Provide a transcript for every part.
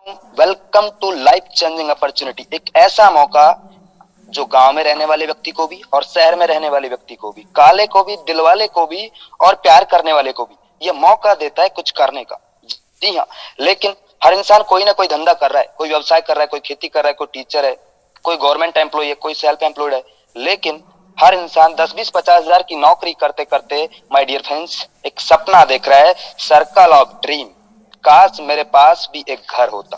Welcome to life changing opportunity. एक ऐसा मौका जो गांव में रहने वाले व्यक्ति को भी और शहर में रहने वाले व्यक्ति को भी, काले को भी, दिलवाले को भी और प्यार करने वाले को भी यह मौका देता है कुछ करने का। जी हाँ, लेकिन हर इंसान कोई ना कोई धंधा कर रहा है, कोई व्यवसाय कर रहा है, कोई खेती कर रहा है, कोई टीचर है, कोई गवर्नमेंट एम्प्लॉय है, कोई सेल्फ एम्प्लॉयड है। लेकिन हर इंसान 10-20-50 हजार की नौकरी करते करते माय डियर फ्रेंड्स एक सपना देख रहा है, सर्कल ऑफ ड्रीम। काश मेरे पास भी एक घर होता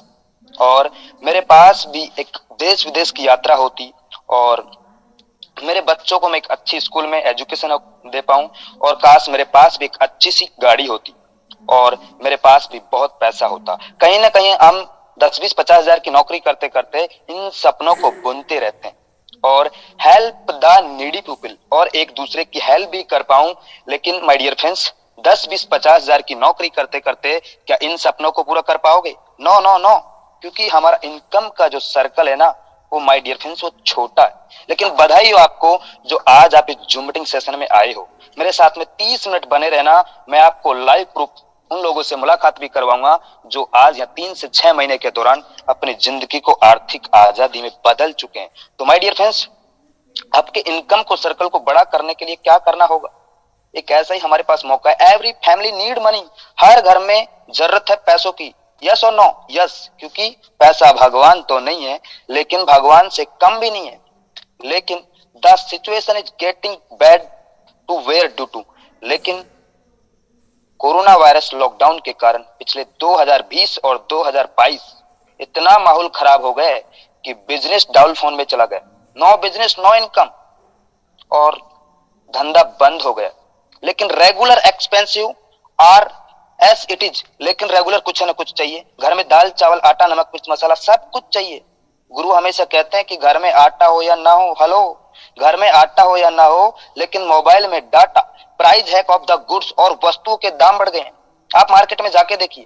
और मेरे पास भी एक देश विदेश की यात्रा होती और मेरे बच्चों को मैं एक अच्छी स्कूल में एजुकेशन दे पाऊं, और काश मेरे पास भी एक अच्छी सी गाड़ी होती और मेरे पास भी बहुत पैसा होता। कहीं ना कहीं हम 10-20-50 हजार की नौकरी करते करते इन सपनों को बुनते रहते हैं और हेल्प द नीडी पीपल और एक दूसरे की हेल्प भी कर पाऊं। लेकिन माय डियर फ्रेंड्स 10-20-50 हजार की नौकरी करते करते क्या इन सपनों को पूरा कर पाओगे? नो नो नो, क्योंकि हमारा इनकम का जो सर्कल है ना वो माय डियर फ्रेंड्स वो छोटा है। लेकिन बधाई हो आपको जो आज आप इस जूम मीटिंग सेशन में आए हो। मेरे साथ में 30 मिनट बने रहना, मैं आपको लाइव प्रूफ उन लोगों से मुलाकात भी करवाऊंगा जो आज या 3 से 6 महीने के दौरान अपनी जिंदगी को आर्थिक आजादी में बदल चुके हैं। तो माय डियर फ्रेंड्स आपके इनकम को सर्कल को बड़ा करने के लिए क्या करना होगा? एक ऐसा ही हमारे पास मौका है। Every family need money. हर घर में जरूरत है पैसों की। यस और नो? यस, क्योंकि पैसा भगवान तो नहीं है लेकिन भगवान से कम भी नहीं है। लेकिन the situation is getting bad to where due to. लेकिन कोरोना वायरस लॉकडाउन के कारण पिछले 2020 और 2022 इतना माहौल खराब हो गया कि बिजनेस डाउन फोन में चला गया। नो बिजनेस नो इनकम और धंधा बंद हो गया। लेकिन regular expensive R S it is. लेकिन रेगुलर कुछ ना कुछ चाहिए। घर में दाल चावल आटा नमक मिर्च मसाला सब कुछ चाहिए। गुरु हमेशा कहते हैं कि घर में आटा हो या ना हो, हेलो, घर में आटा हो या ना हो लेकिन मोबाइल में data, price hack of the goods और वस्तुओं के दाम बढ़ गए हैं। आप मार्केट में जाके देखिए,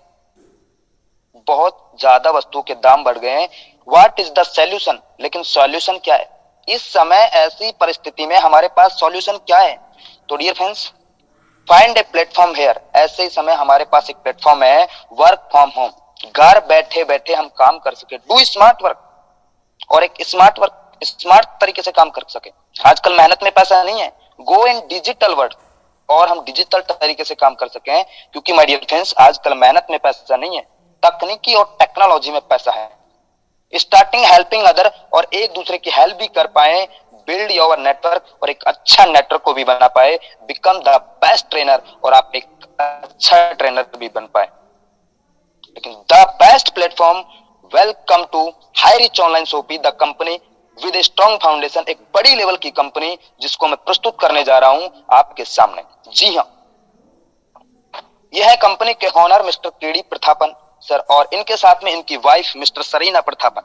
बहुत ज्यादा वस्तुओं के दाम बढ़ गए हैं। What is the solution? लेकिन सॉल्यूशन क्या है इस समय? ऐसी परिस्थिति में हमारे पास सॉल्यूशन क्या है? तो dear friends find a platform here. ऐसे ही समय हमारे पास एक प्लेटफॉर्म है, वर्क फ्रॉम होम। घर बैठे बैठे हम काम कर सके, डू स्मार्ट वर्क और एक स्मार्ट वर्क स्मार्ट तरीके से काम कर सके। आजकल मेहनत में पैसा नहीं है, गो इन डिजिटल वर्ल्ड और हम डिजिटल तरीके से काम कर सके। क्योंकि माय डियर फ्रेंड्स आजकल मेहनत में पैसा नहीं है, तकनीकी और टेक्नोलॉजी में पैसा है। स्टार्टिंग हेल्पिंग अदर और एक दूसरे की हेल्प भी कर पाए, बिल्ड योर नेटवर्क और एक अच्छा नेटवर्क को भी बना पाए, बिकम द बेस्ट ट्रेनर और आप एक अच्छा ट्रेनर भी बन पाए। लेकिन the best platform, welcome to high rich online shopee, the company with a strong foundation. एक बड़ी लेवल की कंपनी जिसको मैं प्रस्तुत करने जा रहा हूं आपके सामने। जी हाँ, यह है कंपनी के owner mister KD Prathapan sir और इनके साथ में इनकी वाइफ मिस्टर सरीना प्रथापन।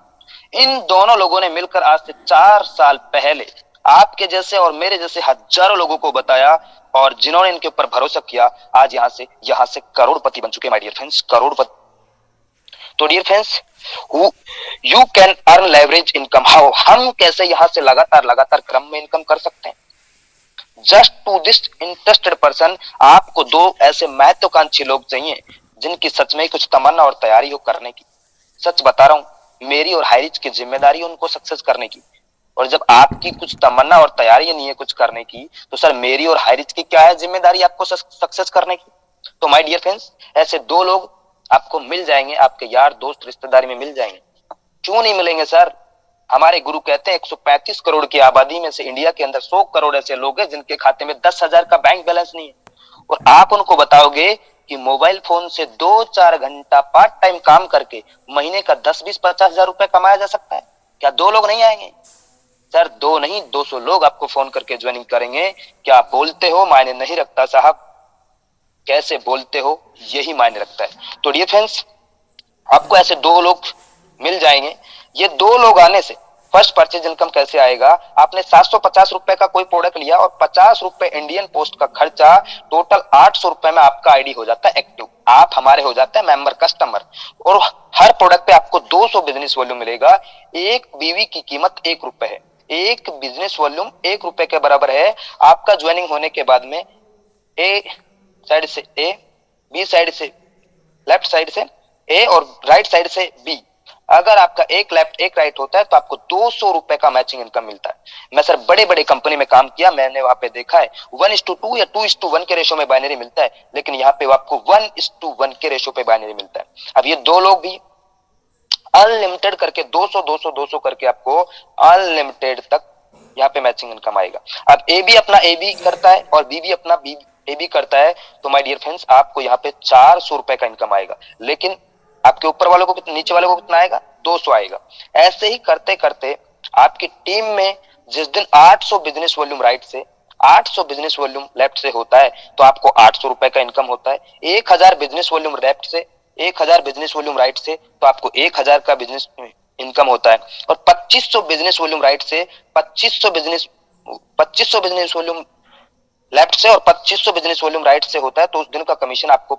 इन दोनों लोगों ने मिलकर आज से 4 साल पहले आपके जैसे और मेरे जैसे हजारों लोगों को बताया और जिन्होंने इनके ऊपर भरोसा किया आज यहां से करोड़पति बन चुके हैं। माय डियर फ्रेंड्स करोड़पति। तो dear friends you can earn leverage income. How? हम कैसे यहां से लगातार क्रम में इनकम कर सकते हैं? Just to this interested person, आपको 2 ऐसे महत्वाकांक्षी लोग चाहिए जिनकी सच में कुछ तमन्ना और तैयारी हो करने की। सच बता रहा हूं, मेरी और हाईरिच की जिम्मेदारी है उनको सक्सेस करने की। और जब आपकी कुछ तमन्ना और तैयारी नहीं है कुछ करने की तो सर मेरी और हाईरिच की क्या है जिम्मेदारी आपको सक्सेस करने की? तो माय डियर फ्रेंड्स ऐसे 2 लोग आपको मिल जाएंगे, आपके यार दोस्त रिश्तेदारी में मिल जाएंगे। क्यों नहीं मिलेंगे सर? हमारे गुरु कहते हैं 135 करोड़ की आबादी में से इंडिया के अंदर 100 करोड़ ऐसे लोग हैं जिनके खाते में 10,000 का बैंक बैलेंस नहीं है। और आप उनको बताओगे कि मोबाइल फोन से 2-4 घंटा पार्ट टाइम काम करके महीने का 10-20-50 हजार रुपए कमाया जा सकता है। क्या 2 लोग नहीं आएंगे? सर 2 नहीं 200 लोग आपको फोन करके ज्वाइनिंग करेंगे। क्या आप बोलते हो मायने नहीं रखता साहब, कैसे बोलते हो यही मायने रखता है। तो डियर फ्रेंड्स आपको ऐसे 2 लोग मिल जाएंगे। ये 2 लोग आने से फर्स्ट परचेज इनकम कैसे आएगा? आपने 750 रुपए का कोई प्रोडक्ट लिया और 50 रुपए इंडियन पोस्ट का खर्चा, टोटल 800 रुपए में आपका आईडी हो जाता है एक्टिव। आप हमारे हो जाते हैं मेंबर कस्टमर और हर प्रोडक्ट पे आपको 200 बिजनेस वॉल्यूम मिलेगा। एक बीवी की कीमत 1 रुपए है। एक बिजनेस वॉल्यूम 1 रुपए के बराबर है। आपका ज्वाइनिंग होने के बाद में ए साइड से ए, बी साइड से लेफ्ट साइड से ए और राइट साइड से बी। अगर आपका एक लेफ्ट एक राइट होता है तो आपको 200 रुपए का मैचिंग इनकम मिलता है। मैं सर बड़े बड़े कंपनी में काम किया, मैंने वहां पे देखा है 1:2 या 2:1 के रेशो में बाइनरी मिलता है, लेकिन यहाँ पे आपको 1:1 के रेशो पे बाइनरी मिलता है। अब ये दो लोग भी अनलिमिटेड करके 200 200 200 करके आपको अनलिमिटेड तक यहाँ पे मैचिंग इनकम आएगा। अब ए भी अपना ए बी करता है और बी भी अपना बी ए बी करता है, तो माय डियर फ्रेंड्स आपको यहाँ पे 400 रुपए का इनकम आएगा, लेकिन आपके ऊपर वालों को कितना, नीचे वालों को कितना आएगा, 200 आएगा। ऐसे ही करते करते आपकी टीम में जिस दिन 800 बिजनेस वॉल्यूम राइट से 800 बिजनेस वॉल्यूम लेफ्ट से होता है तो आपको 800 रुपए का इनकम होता है। 1000 बिजनेस वॉल्यूम लेफ्ट से 1000 बिजनेस वॉल्यूम राइट से तो आपको 1000 का बिजनेस इनकम होता है। और 2500 बिजनेस वॉल्यूम राइट से 2500 बिजनेस वॉल्यूम लेफ्ट से और 2500 बिजनेस वॉल्यूम राइट से होता है तो उस दिन का कमीशन आपको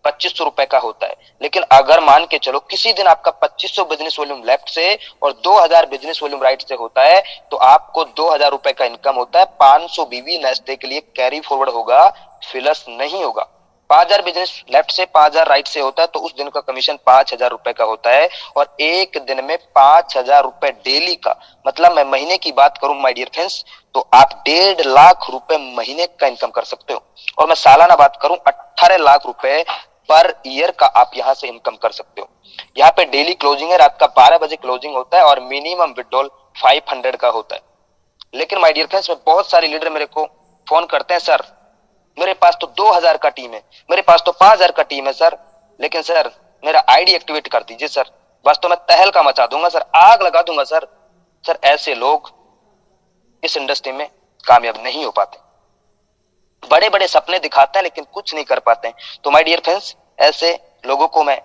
2500 रुपए का होता है। लेकिन अगर मान के चलो किसी दिन आपका 2500 बिजनेस वॉल्यूम लेफ्ट से और 2000 बिजनेस वॉल्यूम राइट से होता है तो आपको 2000 रुपए का इनकम होता है। 500 बीवी नेक्स्ट डे के लिए कैरी फॉरवर्ड होगा, फिलस नहीं होगा। 5000 बिजनेस लेफ्ट से 5000 राइट से होता है तो उस दिन का कमीशन 5000 रुपए का होता है। और एक दिन में 5000 रुपए डेली का, मतलब मैं महीने की बात करूं माय डियर फ्रेंड्स तो आप 1.5 लाख रुपए महीने का इनकम कर सकते हो। और मैं सालाना बात करूं 18 लाख रुपए पर ईयर का आप यहां से इनकम कर सकते हो। यहाँ पे डेली क्लोजिंग है, रात का 12 बजे क्लोजिंग होता है और मिनिमम विड्रॉल 500 का होता है। लेकिन माय डियर फ्रेंड्स में बहुत सारे लीडर मेरे को फोन करते हैं, सर मेरे पास तो 2000 का टीम है, मेरे पास तो 5000 का टीम है सर, लेकिन सर मेरा आईडी एक्टिवेट कर दीजिए सर, बस तो मैं तहलका मचा दूंगा सर, आग लगा दूंगा सर। सर ऐसे लोग इस इंडस्ट्री में कामयाब नहीं हो पाते, बड़े बड़े सपने दिखाते हैं लेकिन कुछ नहीं कर पाते हैं। तो माय डियर फ्रेंड्स ऐसे लोगों को मैं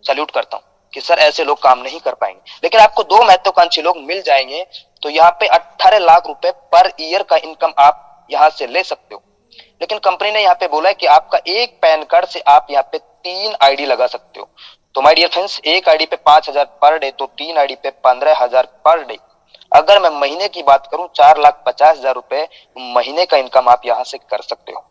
सल्यूट करता हूं कि सर ऐसे लोग काम नहीं कर पाएंगे। लेकिन आपको दो महत्वाकांक्षी लोग मिल जाएंगे तो यहाँ पे 18 लाख रुपए पर ईयर का इनकम आप यहां से ले सकते हो। लेकिन कंपनी ने यहाँ पे बोला है कि आपका एक पैन कार्ड से आप यहाँ पे 3 आईडी लगा सकते हो। तो माय डियर फ्रेंड्स एक आईडी पे 5000 पर डे तो 3 आईडी पे 15,000 पर डे। अगर मैं महीने की बात करूं 4,50,000 रुपए महीने का इनकम आप यहां से कर सकते हो।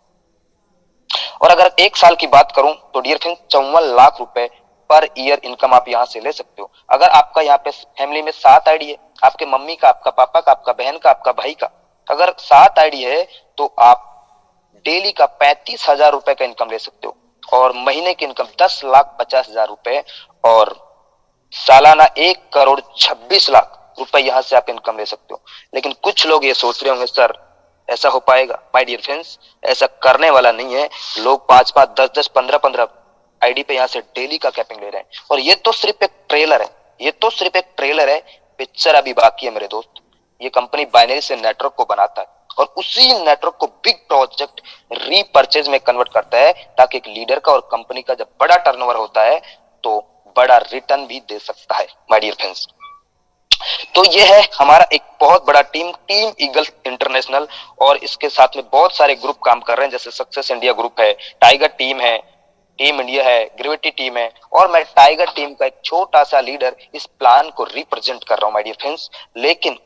और अगर एक साल की बात करूं तो डियर फ्रेंड्स 54 लाख रुपए पर ईयर इनकम आप यहां से ले सकते हो। अगर आपका यहाँ पे फैमिली में 7 आईडी है, आपके मम्मी का, आपका पापा का, आपका बहन का, आपका भाई का, अगर 7 आईडी है तो आप डेली का 35,000 रुपए का इनकम ले सकते हो और महीने की इनकम 10,50,000 रुपए और सालाना 1,26,00,000 रुपए यहां से आप इनकम ले सकते हो। लेकिन कुछ लोग ये सोच रहे होंगे सर ऐसा हो पाएगा? माय डियर फ्रेंड्स ऐसा करने वाला नहीं है। लोग 5-5 10-10 15-15 आईडी पे यहाँ से डेली का कैपिंग ले रहे हैं और ये तो सिर्फ एक ट्रेलर है, ये तो सिर्फ एक ट्रेलर है, पिक्चर अभी बाकी है मेरे दोस्त। ये कंपनी बाइनरी से नेटवर्क को बनाता है और उसी नेटवर्क को बिग प्रोजेक्ट रीपर्चेज में कन्वर्ट करता है ताकि एक लीडर का और कंपनी का जब बड़ा टर्नओवर होता है तो बड़ा रिटर्न भी दे सकता है माय डियर फ्रेंड्स। तो ये है हमारा एक बहुत बड़ा टीम ईगल इंटरनेशनल और इसके साथ में बहुत सारे ग्रुप काम कर रहे हैं, जैसे सक्सेस इंडिया ग्रुप है, टाइगर टीम है, टीम इंडिया है, ग्रेविटी टीम है और मैं टाइगर टीम का एक छोटा सा लीडर इस प्लान को रिप्रेजेंट कर रहा हूं माय डियर फ्रेंड्स। लेकिन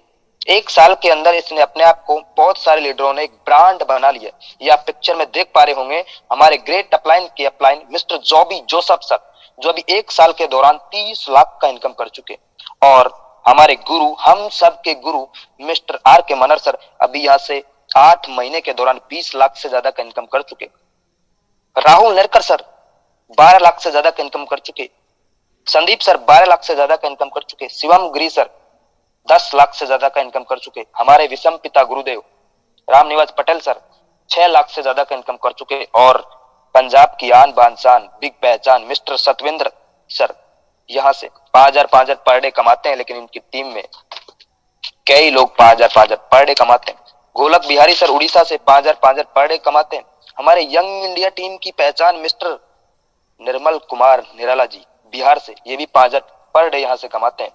एक साल के अंदर इसने अपने आप को बहुत सारे लीडरों ने एक ब्रांड बना लिया। ये आप पिक्चर में देख पा रहे होंगे हमारे ग्रेट अपलाइन के अपलाइन मिस्टर जॉबी जोसेफ सर, जो अभी एक साल के दौरान 30 लाख का इनकम कर चुके। और हमारे गुरु, हम सब के गुरु मिस्टर आर के मनर सर अभी यहाँ से 8 महीने के दौरान 20 लाख से ज्यादा का इनकम कर चुके। राहुल नेरकर सर 12 लाख से ज्यादा का इनकम कर चुके। संदीप सर 12 लाख से ज्यादा का इनकम कर चुके। शिवम गिरी सर 10 लाख से ज्यादा का इनकम कर चुके। हमारे विषम पिता गुरुदेव रामनिवास पटेल सर 6 लाख से ज्यादा का इनकम कर चुके। और पंजाब की आन बान शान बिग पहचान मिस्टर सतविंद्र सर यहाँ से 5,000 पर डे कमाते हैं, लेकिन इनकी टीम में कई लोग 5,000 पर डे कमाते हैं। गोलक बिहारी सर उड़ीसा से 5,000 पर डे कमाते हैं। हमारे यंग इंडिया टीम की पहचान मिस्टर निर्मल कुमार निराला जी बिहार से, ये भी 5,000 पर डे यहाँ से कमाते हैं।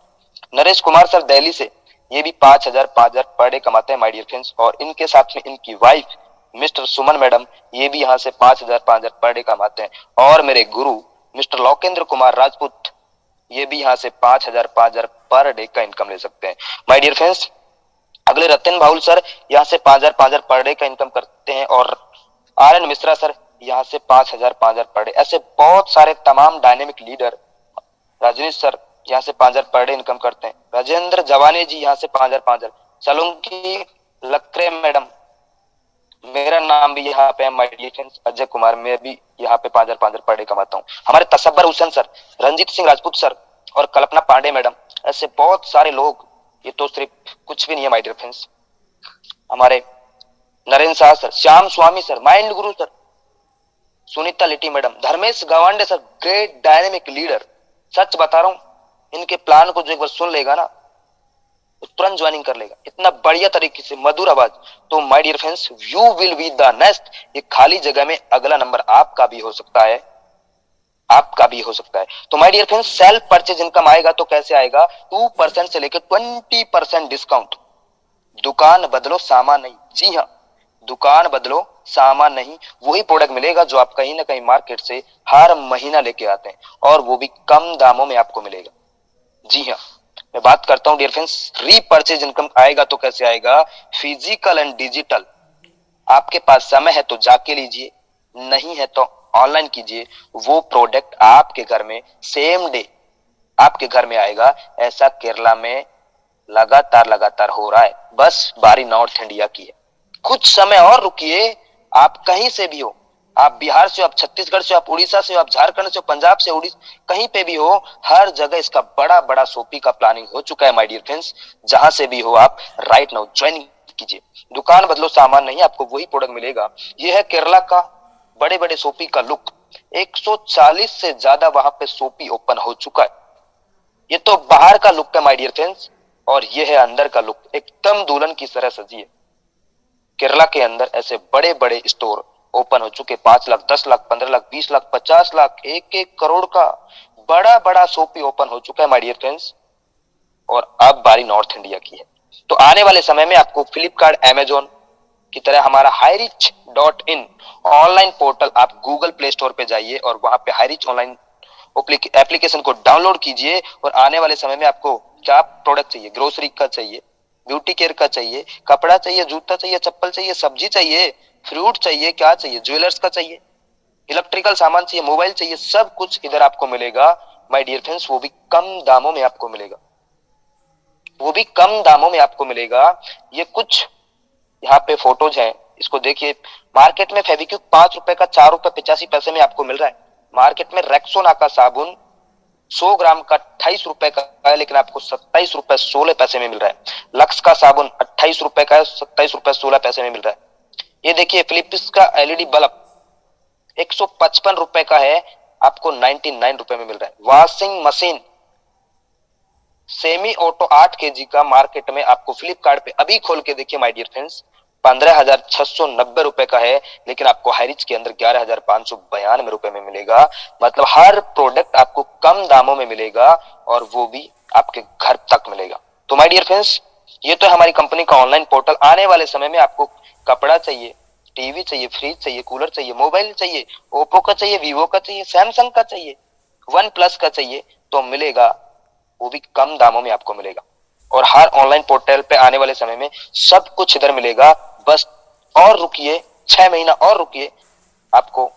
नरेश कुमार सर दिल्ली से, ये भी 5,000 पर डे कमाते हैं माय डियर फ्रेंड्स। और इनके साथ में इनकी वाइफ मिस्टर सुमन मैडम, ये भी यहाँ से 5,000 पर डे कमाते हैं। और मेरे गुरु मिस्टर लोकेंद्र कुमार राजपूत, ये भी यहाँ से 5,000 पर डे का इनकम ले सकते हैं माय डियर फ्रेंड्स। अगले रतन भाउल सर यहाँ से 5,000 पर डे का इनकम करते हैं। और आर एन मिश्रा सर यहाँ से 5,000 पर डे, ऐसे बहुत सारे तमाम डायनेमिक लीडर। रजनीश सर यहाँ से 5,000 पर डे इनकम करते हैं। राजेंद्र जवाने जी यहाँ से 5,000। सलूंकी लक्रे मैडम, मेरा नाम भी यहाँ पे my dear friends Ajay Kumar, मैं भी यहाँ पे 5,000 पर डे कमाता हूँ। हमारे तसब्बर हुसैन सर, रंजीत सिंह राजपूत सर और कल्पना पांडे मैडम, ऐसे बहुत सारे लोग। ये तो सिर्फ कुछ भी नहीं है माय डियर फ्रेंड्स। हमारे Narendra Shah sir, Shyam Swami sir, mind guru sir, Sunita Litti madam, Dharmesh Gawande sir, great dynamic leader. सच बता रहा हूं, इनके प्लान को जो एक बार सुन लेगा ना तो तुरंत ज्वाइनिंग कर लेगा, इतना बढ़िया तरीके से मधुर आवाज। तो my dear friends, you will be the next. ये खाली जगह में अगला नंबर आपका भी हो सकता है, आपका भी हो सकता है। तो my dear friends, self purchase income आएगा तो कैसे आएगा? 2% से लेकर 20% डिस्काउंट। दुकान बदलो सामान नहीं। जी हाँ, दुकान बदलो सामान नहीं, वही प्रोडक्ट मिलेगा जो आप कहीं ना कहीं मार्केट से हर महीना लेके आते हैं, और वो भी कम दामों में आपको मिलेगा। जी हाँ, मैं बात करता हूं डियर फ्रेंड्स, रीपर्चेज इनकम आएगा तो कैसे आएगा? Physical and digital. आपके पास समय है तो जाके लीजिए, नहीं है तो ऑनलाइन कीजिए। वो प्रोडक्ट आपके घर में सेम डे आपके घर में आएगा। ऐसा केरला में लगातार लगातार हो रहा है, बस बारी नॉर्थ इंडिया की है। कुछ समय और रुकिए, आप कहीं से भी हो, आप बिहार से हो, आप छत्तीसगढ़ से हो, आप उड़ीसा से हो, आप झारखंड से हो, पंजाब से, उड़ीसा, कहीं पे भी हो, हर जगह इसका बड़ा बड़ा सोपी का प्लानिंग हो चुका है माय डियर फ्रेंड्स। जहां से भी हो आप राइट नाउ ज्वाइन कीजिए। दुकान बदलो सामान नहीं, आपको वही प्रोडक्ट मिलेगा। यह है केरला का बड़े बड़े सोपी का लुक। 140 से ज्यादा वहां पे सोपी ओपन हो चुका है। ये तो बाहर का लुक है माय डियर फ्रेंड्स, और ये है अंदर का लुक, एकदम दुल्हन की तरह सजी है। केरला के अंदर ऐसे बड़े बड़े स्टोर ओपन हो चुके, 5 लाख, 10 लाख, 15 लाख, 20 लाख, 50 लाख, 1-1 करोड़ का बड़ा बड़ा शॉपी ओपन हो चुका है माय डियर फ्रेंड्स। और अब बारी नॉर्थ इंडिया की है। तो आने वाले समय में आपको फ्लिपकार्ट, अमेजोन की तरह हमारा हाईरिच.इन ऑनलाइन पोर्टल, आप गूगल प्ले स्टोर पे जाइए और वहां पे हाईरिच ऑनलाइन एप्लीकेशन को डाउनलोड कीजिए। और आने वाले समय में आपको क्या प्रोडक्ट चाहिए, ग्रोसरी का चाहिए, ब्यूटी केयर का चाहिए, कपड़ा चाहिए, जूता चाहिए, चप्पल चाहिए, सब्जी चाहिए, फ्रूट चाहिए, क्या चाहिए, ज्वेलर्स का चाहिए, इलेक्ट्रिकल सामान चाहिए, मोबाइल चाहिए, सब कुछ इधर आपको मिलेगा माय डियर फ्रेंड्स। वो भी कम दामों में आपको मिलेगा, वो भी कम दामों में आपको मिलेगा। ये कुछ यहाँ पे फोटोज हैं, इसको देखिए। मार्केट में फेविक्विक 5 रुपए का 4 रुपए 85 पैसे में आपको मिल रहा है। मार्केट में रेक्सोना का साबुन 100 ग्राम का 28 रुपए का है, लेकिन आपको 27 रुपए 16 पैसे में मिल रहा है। लक्स का साबुन 28 रुपए का है, 27 रुपए 16 पैसे में मिल रहा है। ये देखिए फिलिप्स का एलईडी बल्ब 155 रुपए का है, आपको 99 रुपए में मिल रहा है। Washing machine semi auto 8 kg का मार्केट में आपको फ्लिपकार्ट पे अभी खोल के देखिए माय डियर फ्रेंड्स 15,690 रुपए का है, लेकिन आपको हाईरिच के अंदर 11,592 रुपए में मिलेगा। मतलब हर प्रोडक्ट आपको कम दामों में मिलेगा, और वो भी आपके घर तक मिलेगा। तो माय डियर फ्रेंड्स, ये तो हमारी कंपनी का ऑनलाइन पोर्टल। आने वाले समय में आपको कपड़ा चाहिए, टीवी चाहिए, फ्रिज चाहिए, कूलर चाहिए, मोबाइल चाहिए, ओप्पो का चाहिए, वीवो का चाहिए, सैमसंग का चाहिए, वन प्लस का चाहिए, तो मिलेगा, वो भी कम दामों में आपको मिलेगा। और हर ऑनलाइन पोर्टल पे आने वाले समय में सब कुछ इधर मिलेगा। बस और रुकिए, 6 महीना और रुकिए, आपको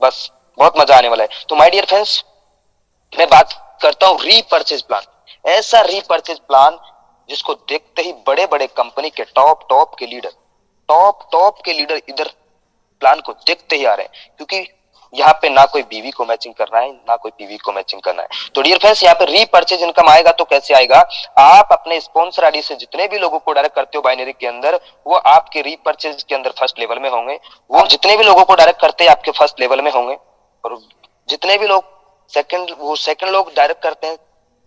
बस बहुत मजा आने वाला है। तो माय डियर फ्रेंड्स, मैं बात करता हूं रीपर्चेज प्लान। ऐसा रीपर्चेज प्लान जिसको देखते ही बड़े बड़े कंपनी के टॉप टॉप के लीडर इधर प्लान को देखते ही आ रहे हैं, क्योंकि यहाँ पे ना कोई बीवी को मैचिंग करना है, ना कोई पीवी को मैचिंग करना है। तो डियर फ्रेंड्स, यहाँ पे रीपर्चेज इनकम आएगा तो कैसे आएगा? आप अपने स्पॉन्सर आईडी से जितने भी लोगों को डायरेक्ट करते हो बाइनरी के अंदर, वो आपके रीपर्चेज के अंदर फर्स्ट लेवल में होंगे। वो जितने भी लोगों को डायरेक्ट करते हैं आपके फर्स्ट लेवल में होंगे, और जितने भी लोग सेकंड लोग डायरेक्ट करते हैं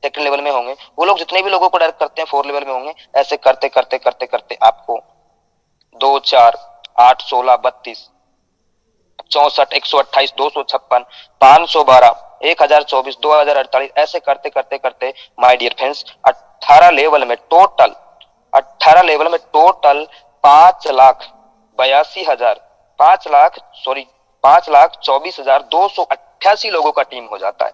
सेकंड लेवल में होंगे। वो लोग जितने भी लोगों को डायरेक्ट करते हैं 4 लेवल में होंगे। ऐसे करते करते करते करते आपको 2, 4, 8, 16, 32, 64, 128, 256, 512, 1024, 2048, ऐसे करते करते करते माय डियर फ्रेंड्स 18 लेवल में टोटल 5,82,हजार 5,24,288 लोगों का टीम हो जाता है।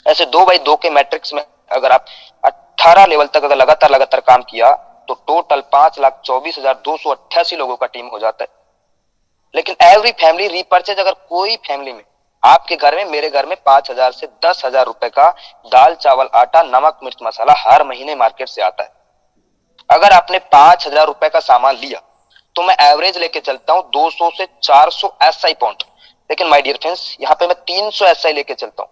ऐसे 2x2 के मैट्रिक्स में अगर आप 18 लेवल तक अगर लगातार लगातार काम किया तो टोटल 5,24,288 लोगों का टीम हो जाता है। लेकिन एवरी फैमिली रीपर्चेज, अगर कोई फैमिली में, आपके घर में, मेरे घर में 5,000 से 10,000 रुपए का दाल चावल आटा नमक मिर्च मसाला हर महीने मार्केट से आता है। अगर आपने 5,000 रुपए का सामान लिया तो मैं एवरेज लेके चलता हूं 200 से 400 एसआई पॉइंट। लेकिन माय डियर फ्रेंड्स, यहाँ पे मैं 300 एसआई लेके चलता हूं।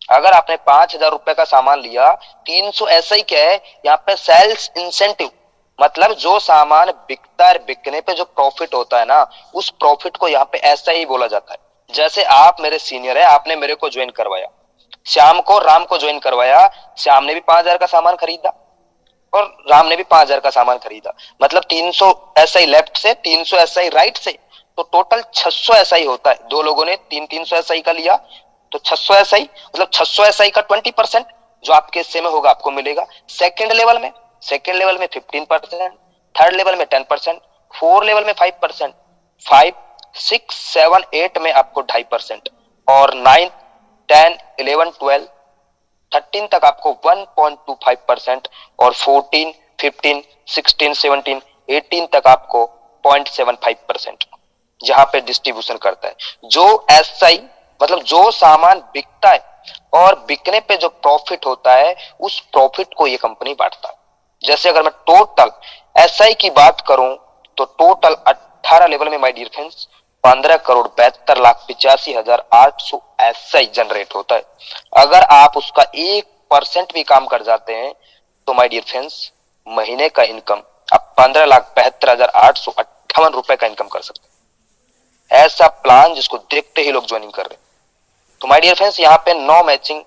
अगर आपने 5,000 रुपए का सामान लिया, 300 एसआई क्या है यहाँ पे? Sales incentive. मतलब जो सामान बिकता है, बिकने पे जो प्रॉफिट होता है ना, उस प्रॉफिट को यहाँ पे ऐसा ही बोला जाता है। जैसे आप मेरे सीनियर है, आपने मेरे को ज्वाइन करवाया, श्याम को राम को ज्वाइन करवाया, श्याम ने भी 5,000 का सामान खरीदा और राम ने भी 5,000 का सामान खरीदा, मतलब 300 एसआई लेफ्ट से, 300 एसआई राइट से, तो टोटल 600 एसआई होता है। दो लोगों ने 300 एसआई का लिया तो 600 एसआई, मतलब 600 एसआई का 20% जो आपके हिस्से में होगा आपको मिलेगा। सेकंड लेवल में 15%, थर्ड लेवल में 10%, फोर्थ लेवल में 5%, 5, 6, 7, 8 में आपको 2.5%, और 9, 10, 11, 12, 13 तक आपको 1.25%, और 14, 15, 16, 17, 18 तक आपको 0.75%, जहां पे डिस्ट्रीब्यूशन करता है। जो एसआई, मतलब जो सामान बिकता है और बिकने पे जो प्रॉफिट होता है, उस प्रॉफिट को ये कंपनी बांटता है। जैसे अगर मैं टोटल एसआई की बात करूं तो टोटल 18 लेवल में my dear friends 15,72,85,800 SI generate होता है। अगर आप उसका 1% भी काम कर जाते हैं तो माय डियर फ्रेंड्स महीने का इनकम आप 15,72,858 रुपए का इनकम कर सकते हैं। ऐसा प्लान जिसको देखते ही लोग ज्वाइनिंग कर रहे हैं। तो माय डियर फ्रेंड्स, यहाँ पे no matching,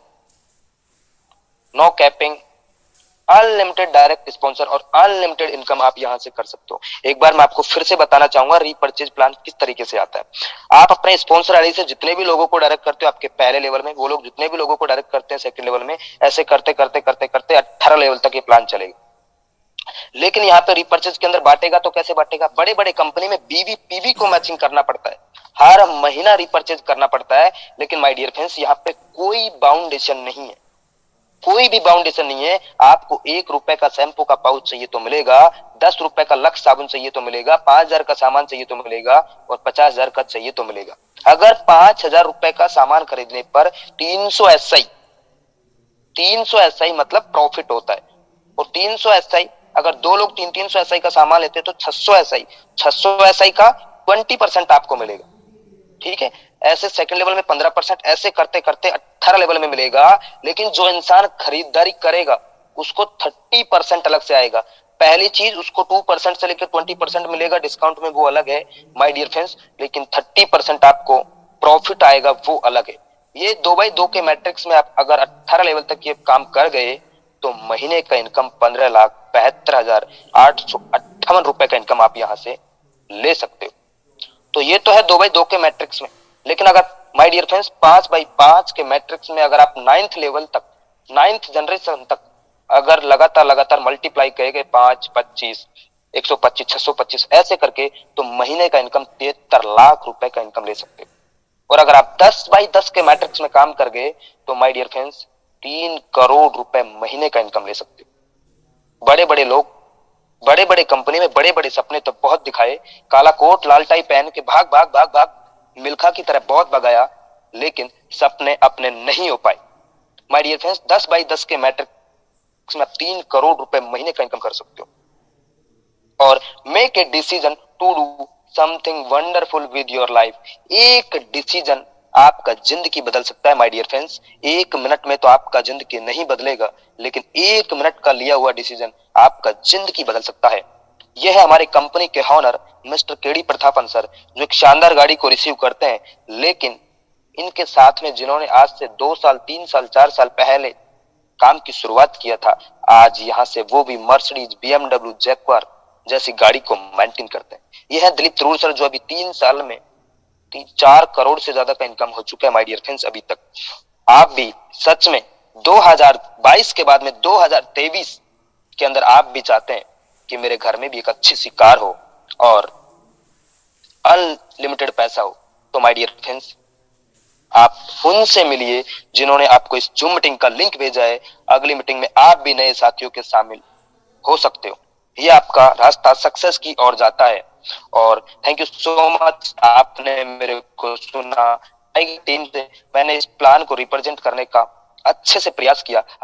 no capping, unlimited direct sponsor और अनलिमिटेड इनकम आप यहां से कर सकते हो। एक बार मैं आपको फिर से बताना चाहूंगा रीपर्चेज प्लान किस तरीके से आता है। आप अपने स्पॉन्सर आईडी से जितने भी लोगों को डायरेक्ट करते हो आपके पहले लेवल में, वो लोग जितने भी लोगों को डायरेक्ट करते हैं सेकंड लेवल में, ऐसे करते करते करते करते 18 लेवल तक ये प्लान चलेगा। लेकिन यहाँ पे रिपर्चेज के अंदर बांटेगा तो कैसे बांटेगा? बड़े बड़े कंपनी में बीवी पीवी को मैचिंग करना पड़ता है, हर महीना रिपर्चेज करना पड़ता है। लेकिन माय डियर फ्रेंड्स, यहाँ पे कोई बाउंडेशन नहीं है, कोई भी बाउंडेशन नहीं है। आपको 1 रुपए का शैम्पू का पाउच चाहिए तो मिलेगा, 10 रुपए का लक्स साबुन चाहिए तो मिलेगा, 5,000 का सामान चाहिए तो मिलेगा, और 50,000 का चाहिए तो मिलेगा। अगर 5,000 रुपए का सामान खरीदने पर 300 एसआई मतलब प्रॉफिट होता है। और 300 एसआई, अगर दो लोग 300 एसआई का सामान लेते हैं तो 600 एसआई का 20% आपको मिलेगा। ठीक है, ऐसे सेकंड लेवल में 15%, ऐसे करते करते 18 लेवल में मिलेगा। लेकिन जो इंसान खरीदारी करेगा उसको 30% अलग से आएगा। पहली चीज उसको 2% से लेकर 20% मिलेगा डिस्काउंट में, वो अलग है माय डियर फ्रेंड्स। लेकिन 30% आपको प्रॉफिट आएगा, वो अलग है। ये 2x2 के मैट्रिक्स में आप अगर 18 लेवल तक ये काम कर गए तो महीने का इनकम 15,72,858 रुपए का इनकम आप यहां से ले सकते हो। तो ये तो है 2x2 के मैट्रिक्स में। लेकिन अगर माय डियर फ्रेंड्स 5x5 के मैट्रिक्स में अगर आप 9th लेवल तक, 9th जनरेशन तक अगर लगातार लगातार मल्टीप्लाई करेंगे 5, 25, 125, 625 ऐसे करके, तो महीने का इनकम 73 लाख रुपए का इनकम ले सकते हो। और अगर आप 10x10 के मैट्रिक्स में काम कर गए तो माय डियर फ्रेंड्स 3 करोड़ रुपए महीने का इनकम ले सकते हो। बड़े बड़े लोग बड़े बड़े कंपनी में बड़े बड़े सपने तो बहुत दिखाए, काला कोट लाल टाई पहन के भाग भाग भाग भाग मिल्खा की तरह बहुत भगाया, लेकिन सपने अपने नहीं हो पाए। माय डियर फ्रेंड्स 10x10 के मैट्रिक्स में 3 करोड़ रुपए महीने का इनकम कर सकते हो। और make a decision to do something wonderful with your life. एक डिसीजन आपका जिंदगी बदल सकता है माय डियर फ्रेंड्स। 1 मिनट में तो आपका जिंदगी नहीं बदलेगा, लेकिन 1 मिनट का लिया हुआ डिसीजन आपका जिंदगी बदल सकता है। यह है हमारे कंपनी के owner mister KD Prathapan sir, जो एक शानदार गाड़ी को रिसीव करते हैं। लेकिन इनके साथ में जिन्होंने आज से 2 साल 3 साल 4 साल पहले काम की शुरुआत किया था, आज यहां से वो भी मर्सिडीज, BMW, जैगवार जैसी गाड़ी को मेंटेन करते हैं। यह है दिलीप तरूर सर, जो अभी 3 साल में 4 करोड़ से ज्यादा का इनकम हो चुका है माय डियर फ्रेंड्स अभी तक। आप भी सच में 2022 के बाद में 2023 के अंदर आप भी चाहते हैं कि मेरे घर में भी एक अच्छी सी कार हो और अनलिमिटेड पैसा हो, तो माय डियर फ्रेंड्स आप उनसे मिलिए जिन्होंने आपको इस जूम मीटिंग का लिंक भेजा है। अगली मीटिंग में आप भी नए साथियों के शामिल हो सकते हो। ये आपका रास्ता सक्सेस की ओर जाता है। और थैंक यू सो मच, आपने मेरे को सुना। टीम से मैंने इस प्लान को रिप्रेजेंट करने का अच्छे से प्रयास किया।